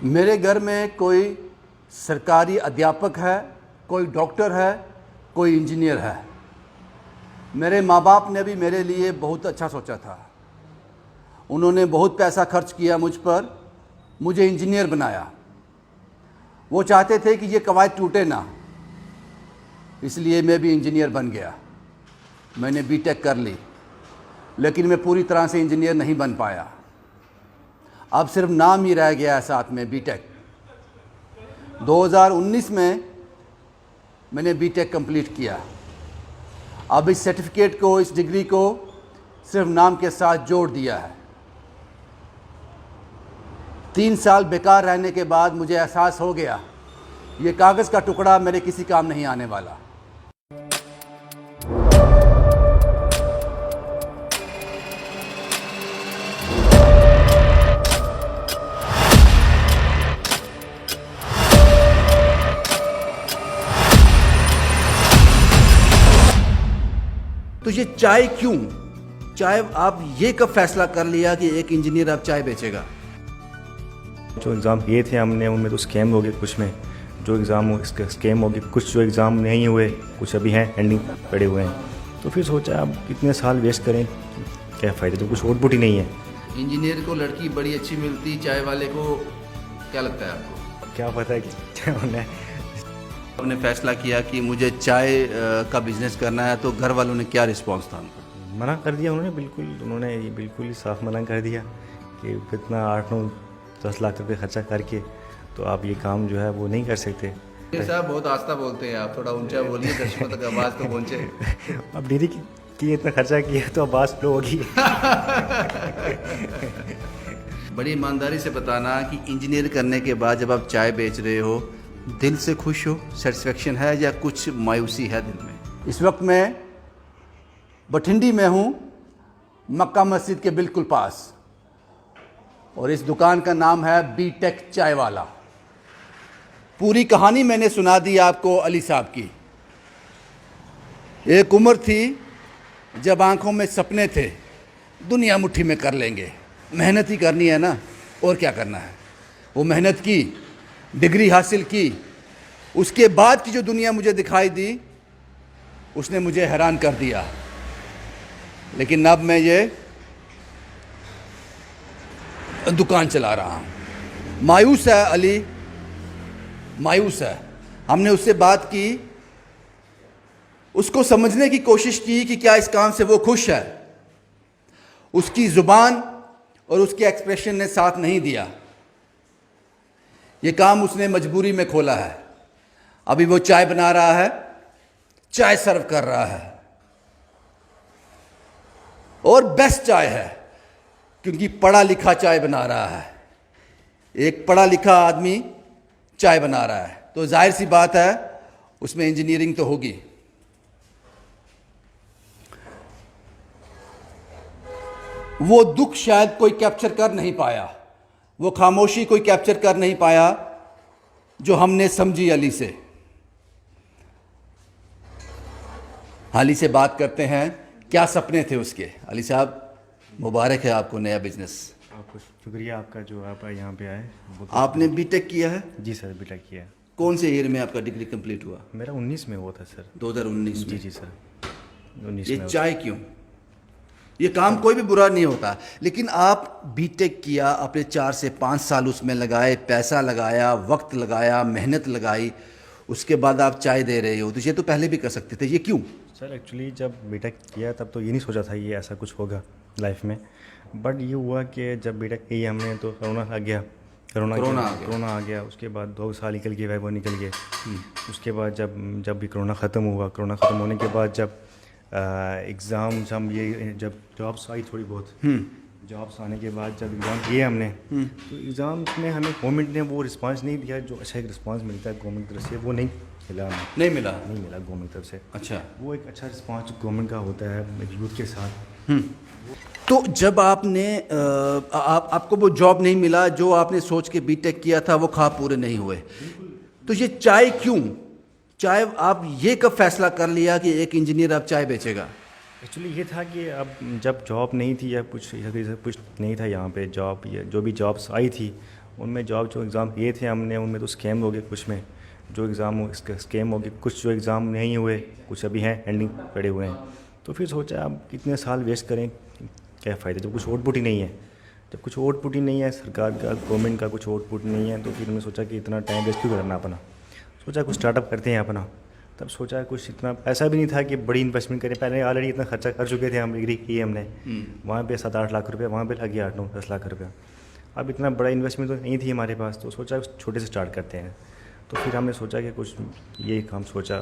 मेरे घर में कोई सरकारी अध्यापक है, कोई डॉक्टर है, कोई इंजीनियर है। मेरे माँ बाप ने भी मेरे लिए बहुत अच्छा सोचा था। उन्होंने बहुत पैसा खर्च किया मुझ पर, मुझे इंजीनियर बनाया। वो चाहते थे कि ये कवायद टूटे ना, इसलिए मैं भी इंजीनियर बन गया। मैंने बीटेक कर ली, लेकिन मैं पूरी तरह से इंजीनियर नहीं बन पाया। अब सिर्फ नाम ही रह गया है साथ में, बीटेक। 2019 में मैंने बीटेक कंप्लीट किया। अब इस सर्टिफिकेट को, इस डिग्री को सिर्फ नाम के साथ जोड़ दिया है। 3 साल बेकार रहने के बाद मुझे एहसास हो गया, ये कागज़ का टुकड़ा मेरे किसी काम नहीं आने वाला। तो ये चाय क्यों? चाय आप ये कब फैसला कर लिया कि एक इंजीनियर अब चाय बेचेगा? जो एग्ज़ाम किए थे हमने, उनमें तो स्कैम हो गए। कुछ में जो एग्ज़ाम स्कैम हो गए, कुछ जो एग्ज़ाम नहीं हुए, कुछ अभी हैं पेंडिंग पड़े हुए हैं। तो फिर सोचा अब कितने साल वेस्ट करें, क्या फ़ायदा, तो कुछ आउटपुट ही नहीं है। इंजीनियर को लड़की बड़ी अच्छी मिलती, चाय वाले को क्या लगता है आपको? क्या पता है कि क्या होना है। आपने फैसला किया कि मुझे चाय का बिजनेस करना है, तो घर वालों ने क्या रिस्पॉन्स था उनका? मना कर दिया उन्होंने, उन्होंने ये बिल्कुल ही साफ मना कर दिया कि इतना 8-9-10 लाख रुपये खर्चा करके तो आप ये काम जो है वो नहीं कर सकते। साहब बहुत आस्था बोलते हैं आप, थोड़ा ऊंचा बोलिए, दर्शकों तक आवाज़ तो पहुँचे। अब दीदी की इतना खर्चा किया तो आवाज़ फ्लो होगी। बड़ी ईमानदारी से बताना कि इंजीनियर करने के बाद जब आप चाय बेच रहे हो, दिल से खुश हो, सेटिस्फेक्शन है या कुछ मायूसी है दिल में? इस वक्त मैं बठिंडी में हूँ, मक्का मस्जिद के बिल्कुल पास, और इस दुकान का नाम है बीटेक चाय वाला। पूरी कहानी मैंने सुना दी आपको अली साहब की। एक उम्र थी जब आंखों में सपने थे, दुनिया मुट्ठी में कर लेंगे, मेहनत ही करनी है ना, और क्या करना है। वो मेहनत की, डिग्री हासिल की, उसके बाद की जो दुनिया मुझे दिखाई दी उसने मुझे हैरान कर दिया। लेकिन अब मैं ये दुकान चला रहा हूँ। मायूस है अली, मायूस है। हमने उससे बात की, उसको समझने की कोशिश की कि क्या इस काम से वो खुश है। उसकी ज़ुबान और उसके एक्सप्रेशन ने साथ नहीं दिया। ये काम उसने मजबूरी में खोला है। अभी वो चाय बना रहा है, चाय सर्व कर रहा है, और बेस्ट चाय है, क्योंकि पढ़ा लिखा चाय बना रहा है। एक पढ़ा लिखा आदमी चाय बना रहा है, तो जाहिर सी बात है उसमें इंजीनियरिंग तो होगी। वो दुख शायद कोई कैप्चर कर नहीं पाया, वो खामोशी कोई कैप्चर कर नहीं पाया जो हमने समझी अली से। अली से बात करते हैं, क्या सपने थे उसके। अली साहब, मुबारक है आपको नया बिजनेस। आपको शुक्रिया, आपका जो आप यहाँ पे आए। आपने बीटेक किया है? जी सर, बीटेक किया है। कौन से ईयर में आपका डिग्री कंप्लीट हुआ? मेरा 19 में हुआ था सर। 2019 में? जी सर, 19 ये में। चाय क्यों? ये काम कोई भी बुरा नहीं होता, लेकिन आप बीटेक किया, अपने 4 से 5 साल उसमें लगाए, पैसा लगाया, वक्त लगाया, मेहनत लगाई, उसके बाद आप चाय दे रहे हो, तो ये तो पहले भी कर सकते थे, ये क्यों? सर एक्चुअली जब बीटेक किया तब तो ये नहीं सोचा था ये ऐसा कुछ होगा लाइफ में। बट ये हुआ कि जब बीटेक की हमने तो कोरोना आ गया। कोरोना आ गया, उसके बाद 2 साल निकल गए, वो निकल गए। उसके बाद जब भी कोरोना ख़त्म हुआ, कोरोना ख़त्म होने के बाद जब एग्ज़ाम्स हम ये जब जॉब्स आई थोड़ी बहुत, जॉब्स आने के बाद जब एग्ज़ाम किए हमने, तो एग्ज़ाम्स में हमें गवर्नमेंट ने वो रिस्पांस नहीं दिया जो अच्छा एक रिस्पांस मिलता है गवर्नमेंट की तरफ से, वो नहीं मिला हमें। नहीं मिला गवर्नमेंट की तरफ से। अच्छा, वो एक अच्छा रिस्पांस गवर्नमेंट का होता है यूथ के साथ। तो जब आपने आपको वो जॉब नहीं मिला जो आपने सोच के बीटेक किया था, वो ख्वाब पूरे नहीं हुए, तो ये चाय क्यों? चाय आप ये कब फैसला कर लिया कि एक इंजीनियर अब चाय बेचेगा? एक्चुअली ये था कि अब जब जॉब नहीं थी या कुछ नहीं था यहाँ पे, जॉब या जो भी जॉब्स आई थी उनमें जॉब जो एग्ज़ाम दिए थे हमने उनमें तो स्कैम हो गए, कुछ में जो एग्ज़ाम स्कैम हो गए, कुछ जो एग्ज़ाम नहीं हुए, कुछ अभी हैं एंडिंग पड़े हुए हैं। तो फिर सोचा अब कितने साल वेस्ट करें, क्या फ़ायदा जब कुछ आउटपुट ही नहीं है, जब कुछ आउटपुट ही नहीं है सरकार का, गवर्नमेंट का कुछ आउटपुट नहीं है, तो फिर हमने सोचा कि इतना टाइम वेस्ट क्यों करना अपना। सोचा कुछ स्टार्टअप करते हैं अपना। तब सोचा कुछ इतना पैसा भी नहीं था कि बड़ी इन्वेस्टमेंट करें, पहले ऑलरेडी इतना खर्चा कर चुके थे हम, डिग्री की हमने, वहाँ पे 7-8 लाख रुपये, वहाँ पे लग गया 8-9-10 लाख रुपया। अब इतना बड़ा इन्वेस्टमेंट तो नहीं थी हमारे पास, तो सोचा छोटे से स्टार्ट करते हैं। तो फिर हमने सोचा कि कुछ ये काम सोचा,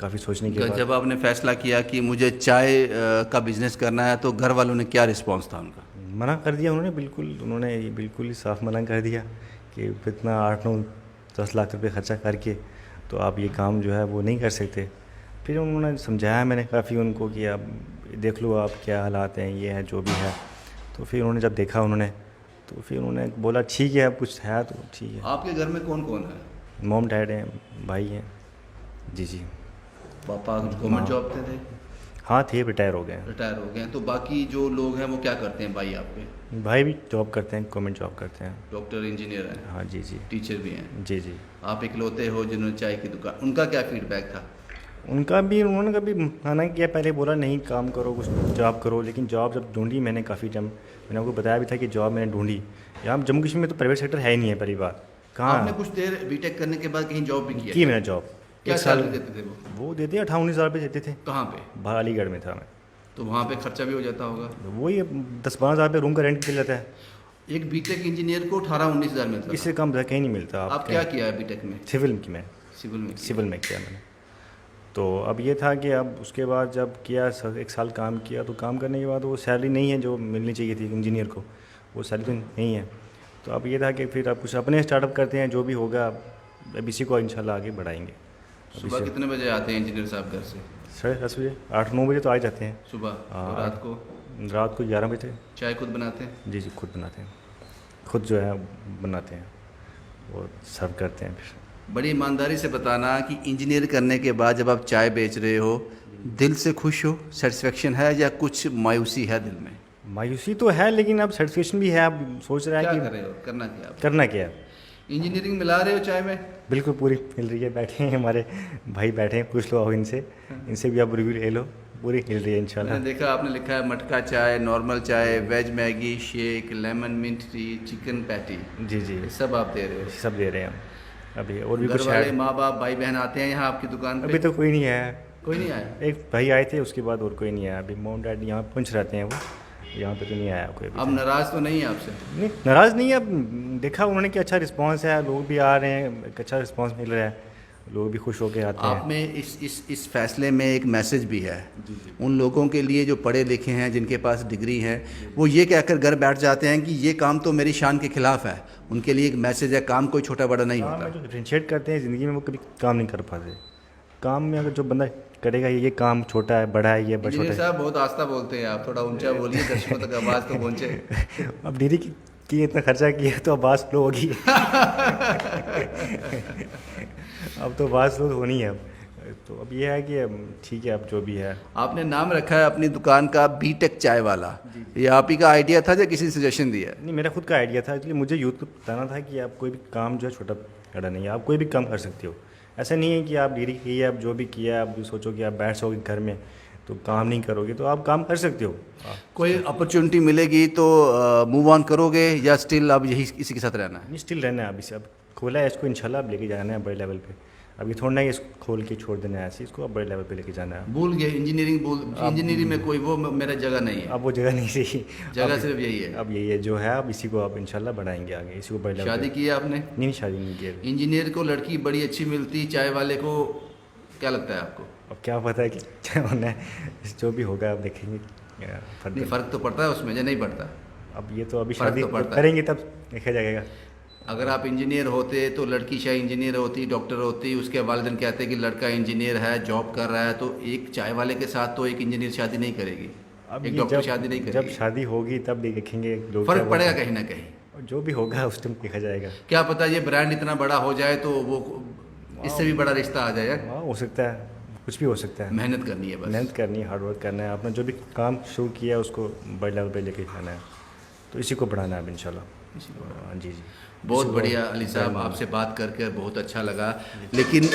काफ़ी सोचने के बाद जब आपने फैसला किया कि मुझे चाय का बिजनेस करना है, तो घर वालों ने क्या रिस्पॉन्स था उनका? मना कर दिया उन्होंने, बिल्कुल ही साफ मना कर दिया कि इतना 8-9-10 लाख रुपये खर्चा करके तो आप ये काम जो है वो नहीं कर सकते। फिर उन्होंने समझाया मैंने काफ़ी उनको कि आप देख लो आप क्या हालात हैं, ये है जो भी है। तो फिर उन्होंने जब देखा तो फिर उन्होंने बोला ठीक है, अब कुछ है तो ठीक है। आपके घर में कौन कौन है? मॉम डैड हैं, भाई हैं। जी। पापा गवर्नमेंट जॉब पे थे? हाँ थे, रिटायर हो गए। रिटायर हो गए हैं। तो बाकी जो लोग हैं वो क्या करते हैं भाई आपके? भाई भी जॉब करते हैं, गवर्नमेंट जॉब करते हैं। डॉक्टर, इंजीनियर हैं? हाँ जी। टीचर भी हैं? जी। आप इकलौते हो जिन्होंने चाय की दुकान, उनका क्या फीडबैक था? उन्होंने कभी मना किया, पहले बोला नहीं काम करो, कुछ जॉब करो, लेकिन जॉब जब ढूंढी मैंने काफ़ी टाइम, मैंने आपको बताया भी था कि जॉब मैंने ढूंढी। यहाँ जम्मू कश्मीर में तो प्राइवेट सेक्टर है ही नहीं है पहली बार। कहाँ आपने कुछ देर बीटेक करने के बाद कहीं जॉब भी किया? की मैंने जॉब, क्या 1 साल देते थे वो देते 18-19 हज़ार रुपये देते थे। कहाँ पे? बाहर अलीगढ़ में था मैं। तो वहाँ पे खर्चा भी हो जाता होगा? वही 10-12 हज़ार रुपये रूम का रेंट मिल जाता है। एक बीटेक इंजीनियर को 18-19 हज़ार मिलता इससे कम कहीं नहीं मिलता। आप क्या किया है बीटेक में? सिविल की मैं सिविल में किया मैंने। तो अब ये था कि अब उसके बाद जब किया 1 साल काम किया, तो काम करने के बाद वो सैलरी नहीं है जो मिलनी चाहिए थी इंजीनियर को, वो सैलरी तो नहीं है। तो अब ये था कि फिर अब कुछ अपने स्टार्टअप करते हैं, जो भी होगा अब इसी को इंशाल्लाह आगे बढ़ाएंगे। सुबह कितने बजे आते हैं इंजीनियर साहब घर से? 10:30 बजे, 8-9 बजे तो आ जाते हैं सुबह। और रात को 11 बजे। चाय खुद बनाते हैं? जी खुद बनाते हैं, खुद जो है बनाते हैं, वो सर्व करते हैं। फिर बड़ी ईमानदारी से बताना कि इंजीनियर करने के बाद जब आप चाय बेच रहे हो, दिल से खुश हो, सेटिस्फेक्शन है या कुछ मायूसी है दिल में? मायूसी तो है, लेकिन अब सेटिस्फेक्शन भी है। अब सोच रहे हैं कि कर रहे हो, करना क्या है। इंजीनियरिंग मिला रहे हो चाय में? बिल्कुल पूरी मिल रही है। बैठे हैं हमारे भाई, बैठे हैं, पूछ लो आओ इनसे भी आप रिव्यू ले लो, पूरी मिल रही है इंशाल्लाह। मैंने देखा आपने लिखा है मटका चाय, नॉर्मल चाय, veg Maggi shake, lemon mint tea, chicken patty. जी सब आप दे रहे हो? सब दे रहे हैं हम अभी। और भी घर कुछ वाले माँ बाप भाई बहन आते हैं यहाँ आपकी दुकान पे? अभी तो कोई नहीं आया। कोई नहीं आया? एक भाई आए थे, उसके बाद और कोई नहीं आया। अभी मॉम डैड यहाँ पुंछ रहते हैं, वो यहाँ पे तो नहीं आया कोई। अब नाराज़ तो नहीं है आपसे? नहीं, नाराज़ नहीं है। अब देखा उन्होंने कि अच्छा रिस्पांस है, लोग भी आ रहे हैं, एक अच्छा रिस्पांस मिल रहा है, लोग भी खुश होकर आते हैं। आप में इस फैसले में एक मैसेज भी है उन लोगों के लिए जो पढ़े लिखे हैं, जिनके पास डिग्री है, वो ये कहकर घर बैठ जाते हैं कि ये काम तो मेरी शान के खिलाफ है। उनके लिए एक मैसेज है, काम कोई छोटा बड़ा नहीं होता। जो डिफरेंशिएट करते हैं ज़िंदगी में, वो कभी काम नहीं कर पाते। काम में अगर जो बंदा करेगा ये काम छोटा है बड़ा है, ये छोटा है। साहब बहुत आस्था बोलते हैं आप, थोड़ा ऊंचा बोलिए, दर्शकों तक आवाज़ तो पहुँचे। अब दीदी की इतना खर्चा किया तो आवाज़ स्लो होगी। अब तो आवाज़ स्लो होनी है। तो अब ये है कि ठीक है, अब जो भी है। आपने नाम रखा है अपनी दुकान का बीटेक चाय वाला, ये आप ही का आइडिया था या किसी ने सजेशन दिया? नहीं, मेरा खुद का आइडिया था। इसलिए मुझे यूथ को बताना था कि आप कोई भी काम जो है छोटा बड़ा नहीं है, आप कोई भी काम कर सकते हो। ऐसा नहीं है कि आप डिग्री की है, आप जो भी किया है, आप सोचो कि आप बैठ जाओगे घर में तो काम नहीं करोगे, तो आप काम कर सकते हो। कोई अपॉर्चुनिटी मिलेगी तो मूव ऑन करोगे या स्टिल अब यही इसी के साथ रहना है? नहीं, स्टिल रहना है। अभी से अब खोला है इसको, इंशाल्लाह अब लेके जाना है बड़े लेवल पे। अभी थोड़ा ना इसको खोल के छोड़ देना है ऐसे, इसको अब बड़े लेवल पे लेके जाना है। भूल गए इंजीनियरिंग में कोई वो मेरा जगह नहीं है। अब वो जगह नहीं रही, जगह सिर्फ यही है। अब यही है जो है। अब इसी को आप इंशाल्लाह बढ़ाएंगे आगे, इसी को बड़े लेवल। शादी की है आपने? नहीं, शादी नहीं की। इंजीनियर को लड़की बड़ी अच्छी मिलती, चाय वाले को क्या लगता है आपको? अब क्या पता है कि क्या होना है, जो भी होगा आप देखेंगे। फ़र्क तो पड़ता है उसमें या नहीं पड़ता? अब ये तो अभी शादी तो करेंगे तब देखा जाएगा। अगर आप इंजीनियर होते तो लड़की शायद इंजीनियर होती, डॉक्टर होती, उसके वालिदैन कहते हैं कि लड़का इंजीनियर है, जॉब कर रहा है, तो एक चाय वाले के साथ तो एक इंजीनियर शादी नहीं करेगी, एक डॉक्टर शादी नहीं करेगी। जब शादी होगी तब देखेंगे, फ़र्क पड़ेगा कहीं ना कहीं। जो भी होगा उस टाइम देखा जाएगा। क्या पता ये ब्रांड इतना बड़ा हो जाए तो वो इससे भी बड़ा रिश्ता आ जाए। हो सकता है, कुछ भी हो सकता है। मेहनत करनी है, बस मेहनत करनी है, हार्डवर्क करना है, अपना जो भी काम शुरू किया है उसको बड़े लेवल पे लेके जाना है, तो इसी को बढ़ाना है इंशाल्लाह। जी। बहुत बढ़िया अली साहब, आपसे बात करके बहुत अच्छा लगा। लेकिन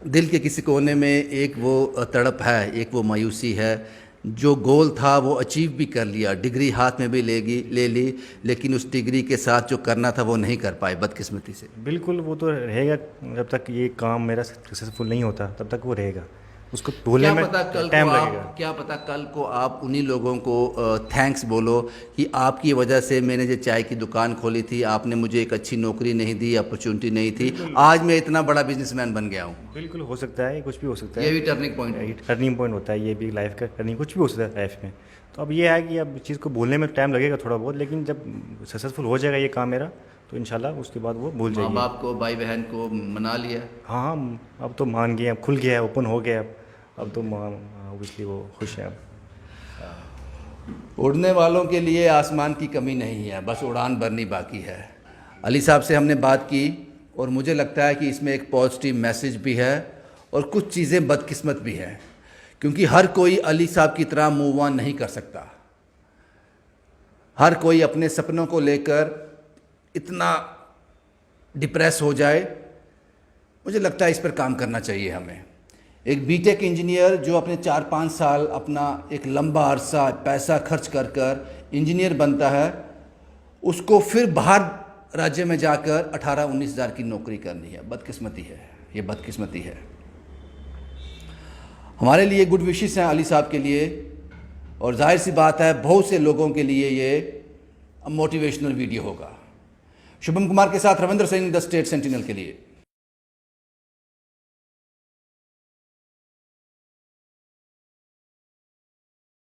दिल के किसी कोने में एक वो तड़प है, एक वो मायूसी है। जो गोल था वो अचीव भी कर लिया, डिग्री हाथ में भी ले ली, लेकिन उस डिग्री के साथ जो करना था वो नहीं कर पाए बदकिस्मती से। बिल्कुल, वो तो रहेगा जब तक ये काम मेरा सक्सेसफुल नहीं होता तब तक वो रहेगा, उसको भूलने में टाइम लगेगा। क्या पता कल को आप उन्हीं लोगों को थैंक्स बोलो कि आपकी वजह से मैंने जो चाय की दुकान खोली थी, आपने मुझे एक अच्छी नौकरी नहीं दी, अपॉर्चुनिटी नहीं थी, आज मैं इतना बड़ा बिजनेसमैन बन गया हूँ। बिल्कुल हो सकता है, कुछ भी हो सकता है, ये भी टर्निंग पॉइंट टर्निंग पॉइंट होता है, ये भी लाइफ का टर्निंग, कुछ भी हो सकता है लाइफ में। तो अब ये है कि अब चीज़ को भूलने में टाइम लगेगा थोड़ा बहुत, लेकिन जब सक्सेसफुल हो जाएगा ये काम मेरा तो इंशाल्लाह उसके बाद वो भूल जाएगी। माँ बाप को, भाई बहन को मना लिया? हाँ हाँ, अब तो मान गए, अब खुल गया है, ओपन हो गया, अब तो ऑब्वियसली वो खुश है अब। उड़ने वालों के लिए आसमान की कमी नहीं है, बस उड़ान भरनी बाकी है। अली साहब से हमने बात की और मुझे लगता है कि इसमें एक पॉजिटिव मैसेज भी है और कुछ चीज़ें बदकिस्मत भी हैं, क्योंकि हर कोई अली साहब की तरह मूव ऑन नहीं कर सकता। हर कोई अपने सपनों को लेकर इतना डिप्रेस हो जाए, मुझे लगता है इस पर काम करना चाहिए हमें। एक बीटेक इंजीनियर जो अपने 4-5 साल अपना एक लंबा अरसा पैसा खर्च कर इंजीनियर बनता है, उसको फिर बाहर राज्य में जाकर 18-19 हज़ार की नौकरी करनी है। बदकिस्मती है, ये बदकिस्मती है। हमारे लिए गुड विशेस हैं अली साहब के लिए, और जाहिर सी बात है बहुत से लोगों के लिए ये मोटिवेशनल वीडियो होगा। शुभम कुमार के साथ Ravindra Singh, the state sentinel के लिए।